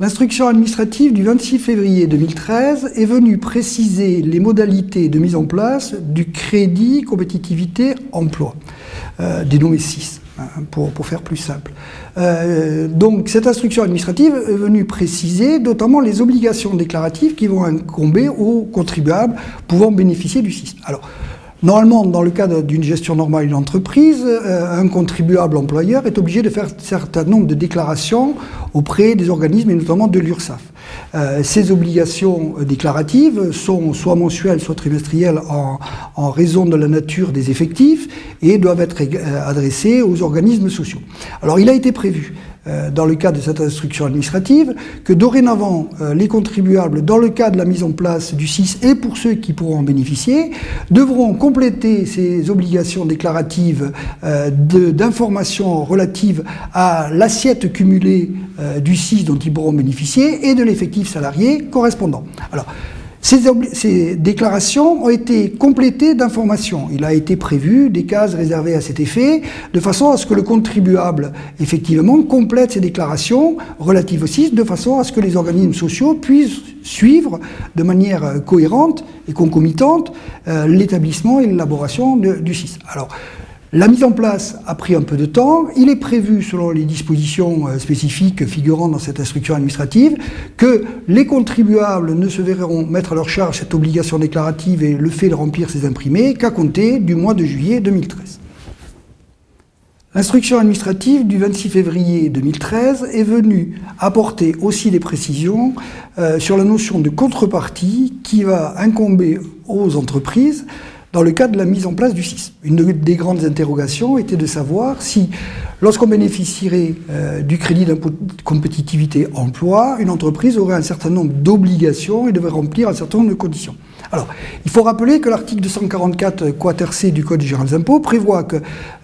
L'instruction administrative du 26 février 2013 est venue préciser les modalités de mise en place du crédit compétitivité emploi, dénommé 6, pour faire plus simple. Donc cette instruction administrative est venue préciser notamment les obligations déclaratives qui vont incomber aux contribuables pouvant bénéficier du 6. Alors, normalement, dans le cadre d'une gestion normale d'une entreprise, un contribuable employeur est obligé de faire un certain nombre de déclarations auprès des organismes et notamment de l'URSSAF. Ces obligations déclaratives sont soit mensuelles, soit trimestrielles en raison de la nature des effectifs et doivent être adressées aux organismes sociaux. Alors il a été prévu dans le cadre de cette instruction administrative, que dorénavant, les contribuables, dans le cas de la mise en place du 6 et pour ceux qui pourront en bénéficier, devront compléter ces obligations déclaratives d'informations relatives à l'assiette cumulée du 6 dont ils pourront bénéficier et de l'effectif salarié correspondant. Alors, ces déclarations ont été complétées d'informations. Il a été prévu des cases réservées à cet effet, de façon à ce que le contribuable, effectivement, complète ces déclarations relatives au 6, de façon à ce que les organismes sociaux puissent suivre de manière cohérente et concomitante l'établissement et l'élaboration du 6. Alors, la mise en place a pris un peu de temps. Il est prévu, selon les dispositions spécifiques figurant dans cette instruction administrative, que les contribuables ne se verront mettre à leur charge cette obligation déclarative et le fait de remplir ces imprimés qu'à compter du mois de juillet 2013. L'instruction administrative du 26 février 2013 est venue apporter aussi des précisions sur la notion de contrepartie qui va incomber aux entreprises dans le cadre de la mise en place du 6. Une des grandes interrogations était de savoir si, lorsqu'on bénéficierait du crédit d'impôt de compétitivité emploi, une entreprise aurait un certain nombre d'obligations et devrait remplir un certain nombre de conditions. Alors, il faut rappeler que l'article 244 quater C du Code général des impôts prévoit que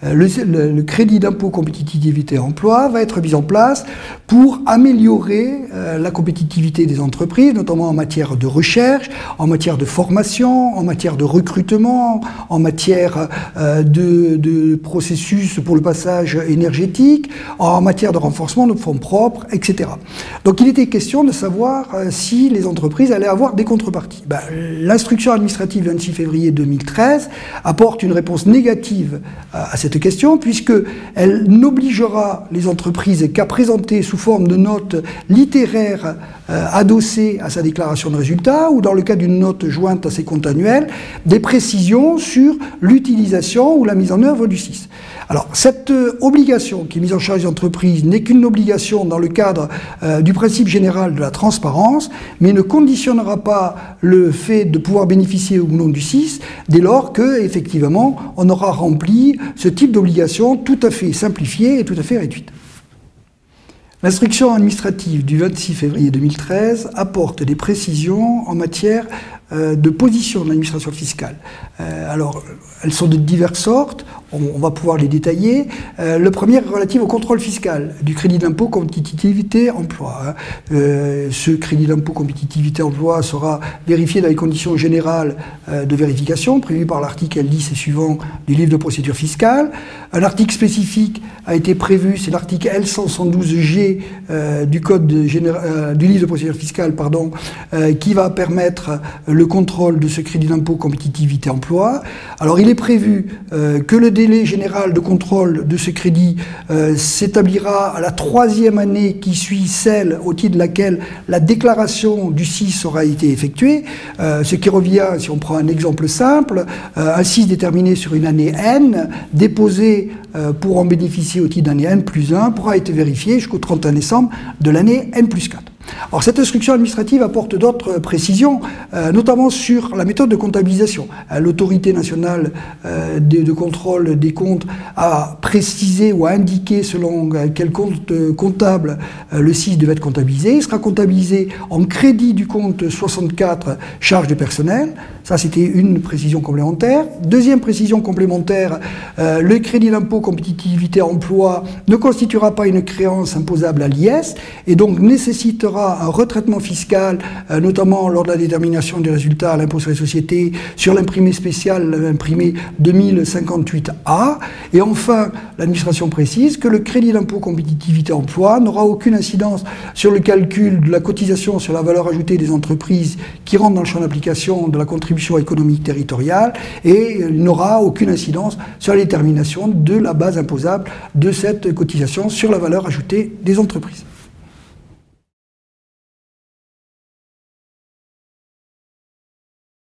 le crédit d'impôt compétitivité emploi va être mis en place pour améliorer la compétitivité des entreprises, notamment en matière de recherche, en matière de formation, en matière de recrutement, en matière de processus pour le passage énergétique, en matière de renforcement de fonds propres, etc. Donc il était question de savoir si les entreprises allaient avoir des contreparties. L'instruction administrative du 26 février 2013 apporte une réponse négative à cette question, puisqu'elle n'obligera les entreprises qu'à présenter sous forme de notes littéraires adossées à sa déclaration de résultat, ou dans le cas d'une note jointe à ses comptes annuels, des précisions sur l'utilisation ou la mise en œuvre du 6. Alors, cette obligation qui est mise en charge des entreprises n'est qu'une obligation dans le cadre du principe général de la transparence, mais ne conditionnera pas le fait de pouvoir bénéficier ou non du 6, dès lors que, effectivement, on aura rempli ce type d'obligation tout à fait simplifiée et tout à fait réduite. L'instruction administrative du 26 février 2013 apporte des précisions en matière de position de l'administration fiscale. Alors, elles sont de diverses sortes, on va pouvoir les détailler. Le premier est relatif au contrôle fiscal du crédit d'impôt compétitivité emploi. Ce crédit d'impôt compétitivité emploi sera vérifié dans les conditions générales de vérification prévues par l'article L10 et suivant du livre de procédure fiscale. Un article spécifique a été prévu, c'est l'article L112G du code du livre de procédure fiscale, qui va permettre le contrôle de ce crédit d'impôt compétitivité emploi. Alors il est prévu que le délai général de contrôle de ce crédit s'établira à la 3e année qui suit celle au titre de laquelle la déclaration du 6 aura été effectuée, ce qui revient, si on prend un exemple simple, un 6 déterminé sur une année N, déposé pour en bénéficier au titre d'année N+1, pourra être vérifié jusqu'au 31 décembre de l'année N+4. Alors cette instruction administrative apporte d'autres précisions, notamment sur la méthode de comptabilisation. L'autorité nationale de contrôle des comptes a précisé ou a indiqué selon quel compte comptable le 6 devait être comptabilisé. Il sera comptabilisé en crédit du compte 64 charges de personnel. Ça, c'était une précision complémentaire. Deuxième précision complémentaire, le crédit d'impôt compétitivité emploi ne constituera pas une créance imposable à l'IS et donc nécessitera un retraitement fiscal, notamment lors de la détermination des résultats à l'impôt sur les sociétés, sur l'imprimé spécial, l'imprimé 2058A. Et enfin, l'administration précise que le crédit d'impôt compétitivité emploi n'aura aucune incidence sur le calcul de la cotisation sur la valeur ajoutée des entreprises qui rentrent dans le champ d'application de la contribution économique territoriale et n'aura aucune incidence sur la détermination de la base imposable de cette cotisation sur la valeur ajoutée des entreprises.